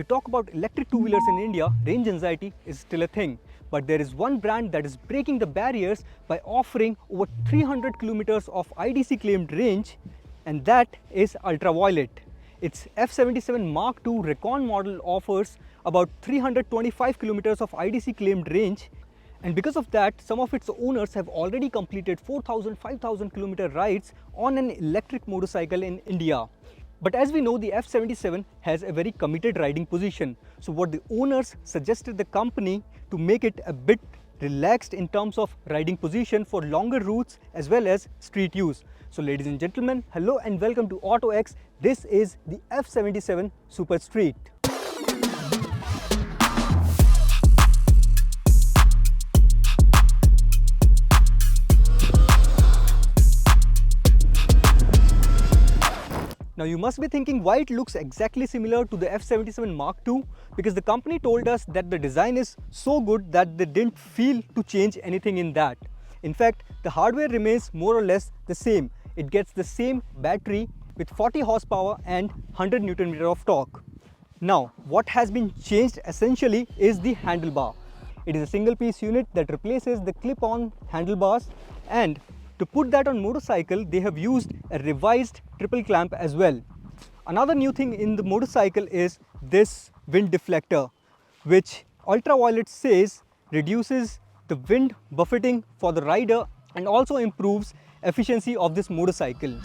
talk about electric two-wheelers in India, range anxiety is still a thing. But there is one brand that is breaking the barriers by offering over 300 kilometers of IDC claimed range, and that is Ultraviolette. Its F77 Mach II Recon model offers about 325 kilometers of IDC claimed range, and because of that, some of its owners have already completed 4,000-5,000 kilometer rides on an electric motorcycle in India. But as we know, the F77 has a very committed riding position. So what the owners suggested the company to make it a bit relaxed in terms of riding position for longer routes as well as street use. So ladies and gentlemen, hello and welcome to autoX. This is the F77 SuperStreet. Now you must be thinking why it looks exactly similar to the F77 Mach II, because the company told us that the design is so good that they didn't feel to change anything in that. In fact, the hardware remains more or less the same. It gets the same battery with 40 horsepower and 100 Nm of torque. Now, what has been changed essentially is the handlebar. It is a single piece unit that replaces the clip-on handlebars, and to put that on motorcycle, they have used a revised triple clamp as well. Another new thing in the motorcycle is this wind deflector, which Ultraviolette says reduces the wind buffeting for the rider and also improves efficiency of this motorcycle.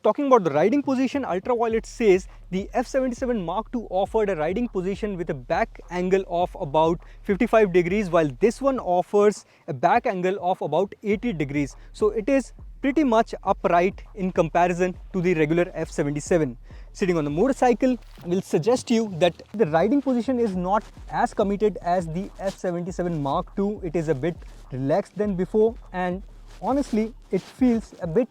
Talking about the riding position, Ultraviolette says the F77 Mach II offered a riding position with a back angle of about 55 degrees, while this one offers a back angle of about 80 degrees. So it is pretty much upright in comparison to the regular F77. Sitting on the motorcycle will suggest you that the riding position is not as committed as the F77 Mach II. It is a bit relaxed than before, and honestly, it feels a bit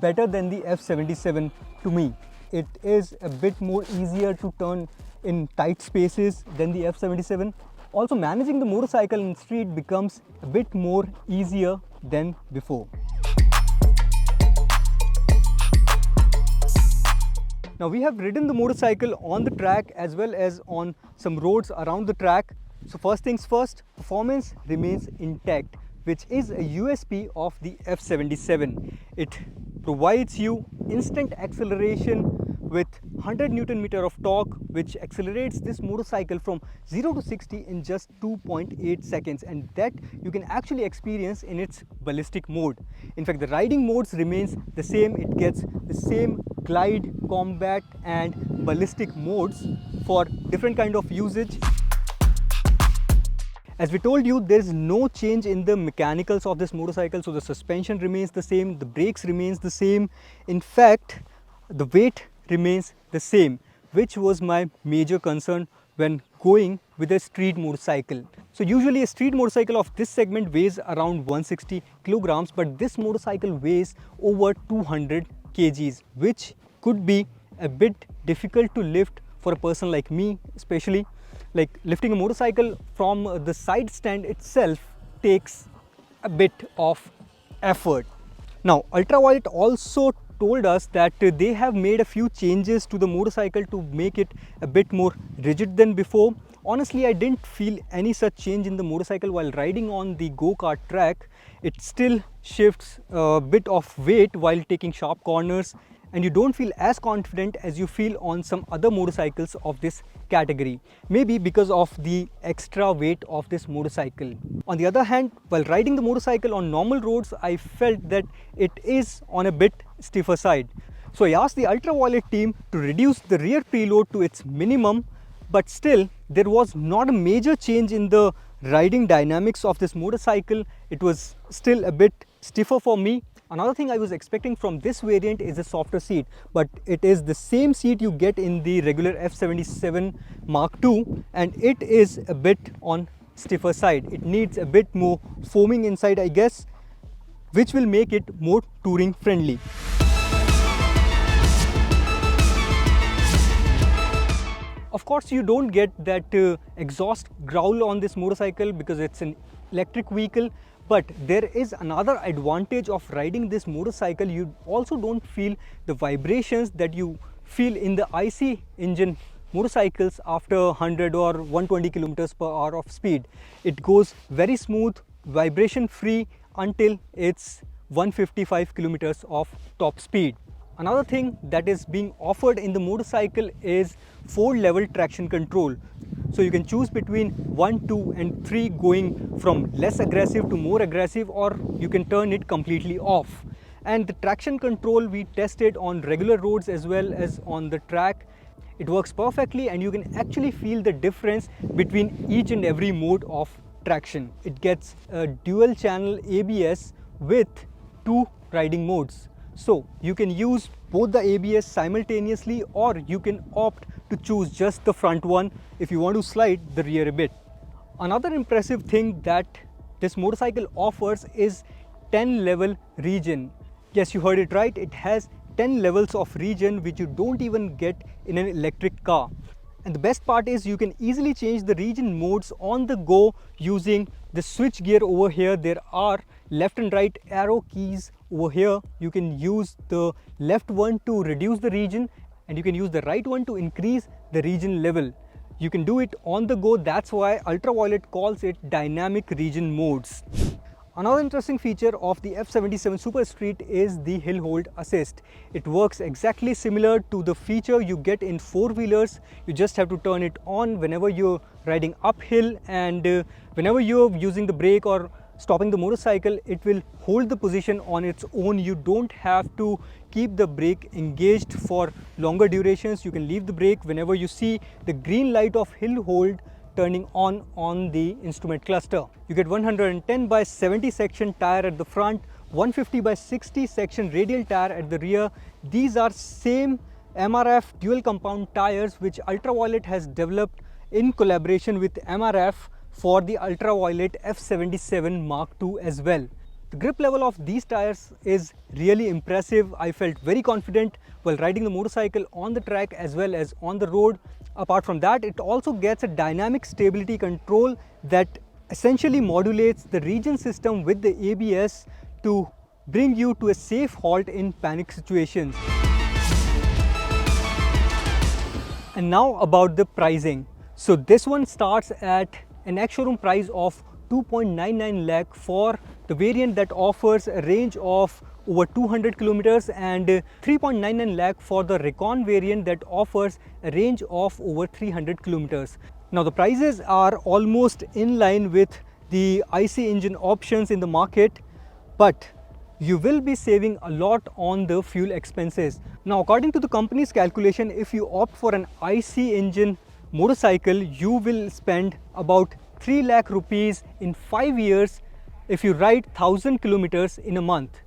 better than the F77 to me. It is a bit more easier to turn in tight spaces than the F77. Also, managing the motorcycle in the street becomes a bit more easier than before. Now, we have ridden the motorcycle on the track as well as on some roads around the track. So first things first, performance remains intact, which is a USP of the F77. It provides you instant acceleration with 100 Nm of torque, which accelerates this motorcycle from 0 to 60 in just 2.8 seconds, and that you can actually experience in its ballistic mode. In fact, the riding modes remains the same. It gets the same glide, combat and ballistic modes for different kind of usage. As we told you, there is no change in the mechanicals of this motorcycle. So the suspension remains the same, the brakes remains the same. In fact, the weight remains the same, which was my major concern when going with a street motorcycle. So usually a street motorcycle of this segment weighs around 160 kilograms, but this motorcycle weighs over 200 kgs, which could be a bit difficult to lift for a person like me, especially. Like lifting a motorcycle from the side stand itself takes a bit of effort. Now, Ultraviolette also told us that they have made a few changes to the motorcycle to make it a bit more rigid than before. Honestly, I didn't feel any such change in the motorcycle while riding on the go-kart track. It still shifts a bit of weight while taking sharp corners, and you don't feel as confident as you feel on some other motorcycles of this category, maybe because of the extra weight of this motorcycle. On the other hand, while riding the motorcycle on normal roads, I felt that it is on a bit stiffer side. So I asked the Ultraviolette team to reduce the rear preload to its minimum, but still there was not a major change in the riding dynamics of this motorcycle. It was still a bit stiffer for me. Another thing I was expecting from this variant is a softer seat, but it is the same seat you get in the regular F77 Mach II, and it is a bit on stiffer side. It needs a bit more foaming inside, I guess, which will make it more touring friendly. Of course, you don't get that exhaust growl on this motorcycle because it's an electric vehicle, but there is another advantage of riding this motorcycle. You also don't feel the vibrations that you feel in the IC engine motorcycles after 100 or 120 kilometers per hour of speed. It goes very smooth, vibration free until it's 155 kilometers of top speed. Another thing that is being offered in the motorcycle is 4-level traction control. So you can choose between 1, 2 and 3, going from less aggressive to more aggressive, or you can turn it completely off. And the traction control we tested on regular roads as well as on the track. It works perfectly and you can actually feel the difference between each and every mode of traction. It gets a dual channel ABS with 2 riding modes. So you can use both the ABS simultaneously, or you can opt to choose just the front one if you want to slide the rear a bit. Another impressive thing that this motorcycle offers is 10-level regen. Yes, you heard it right. It has 10 levels of regen, which you don't even get in an electric car. And the best part is you can easily change the regen modes on the go using the switch gear over here. There are left and right arrow keys over here. You can use the left one to reduce the regen and you can use the right one to increase the regen level. You can do it on the go. That's why Ultraviolette calls it dynamic regen modes. Another interesting feature of the F77 SuperStreet is the hill hold assist. It works exactly similar to the feature you get in 4-wheelers. You just have to turn it on whenever you're riding uphill, and whenever you're using the brake or stopping the motorcycle, it will hold the position on its own. You don't have to keep the brake engaged for longer durations. You can leave the brake whenever you see the green light of hill hold turning on the instrument cluster. You get 110 by 70 section tire at the front, 150 by 60 section radial tire at the rear. These are same MRF dual compound tires which Ultraviolette has developed in collaboration with MRF for the Ultraviolette F77 Mach II as well. The grip level of these tires is really impressive. I felt very confident while riding the motorcycle on the track as well as on the road. Apart from that, it also gets a dynamic stability control that essentially modulates the regen system with the ABS to bring you to a safe halt in panic situations. And now about the pricing. So this one starts at an ex-showroom price of 2.99 lakh for the variant that offers a range of over 200 kilometers, and 3.99 lakh for the Recon variant that offers a range of over 300 kilometers. Now the prices are almost in line with the IC engine options in the market, but you will be saving a lot on the fuel expenses. Now according to the company's calculation, if you opt for an IC engine motorcycle, you will spend about 3 lakh rupees in 5 years if you ride 1000 kilometers in a month.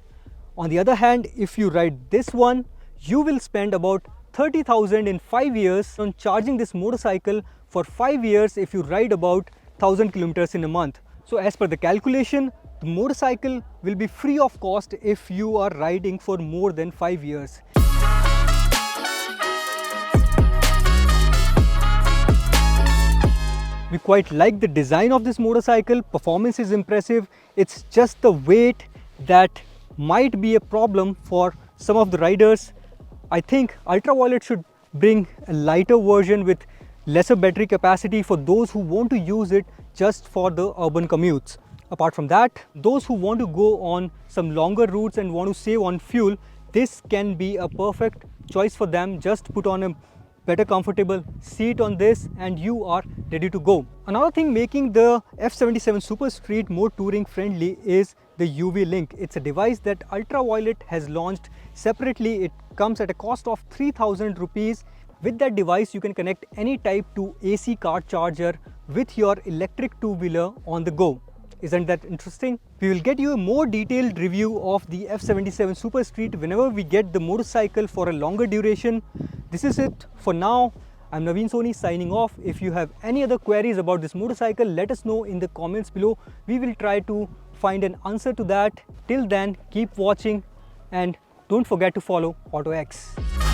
On the other hand, if you ride this one, you will spend about 30,000 in 5 years on charging this motorcycle for 5 years if you ride about 1000 kilometers in a month. So as per the calculation, the motorcycle will be free of cost if you are riding for more than 5 years. We quite like the design of this motorcycle. Performance is impressive. It's just the weight that might be a problem for some of the riders. I think Ultraviolette should bring a lighter version with lesser battery capacity for those who want to use it just for the urban commutes. Apart from that, those who want to go on some longer routes and want to save on fuel, this can be a perfect choice for them. Just put on a better comfortable seat on this and you are ready to go. Another thing making the F77 SuperStreet more touring friendly is the UV link. It's a device that Ultraviolette has launched separately. It comes at a cost of 3000 rupees. With that device, you can connect any type 2 AC car charger with your electric two-wheeler on the go. Isn't that interesting? We will get you a more detailed review of the F77 SuperStreet whenever we get the motorcycle for a longer duration. This is it for now. I'm Naveen Soni signing off. If you have any other queries about this motorcycle, let us know in the comments below. We will try to find an answer to that. Till then, keep watching and don't forget to follow autoX.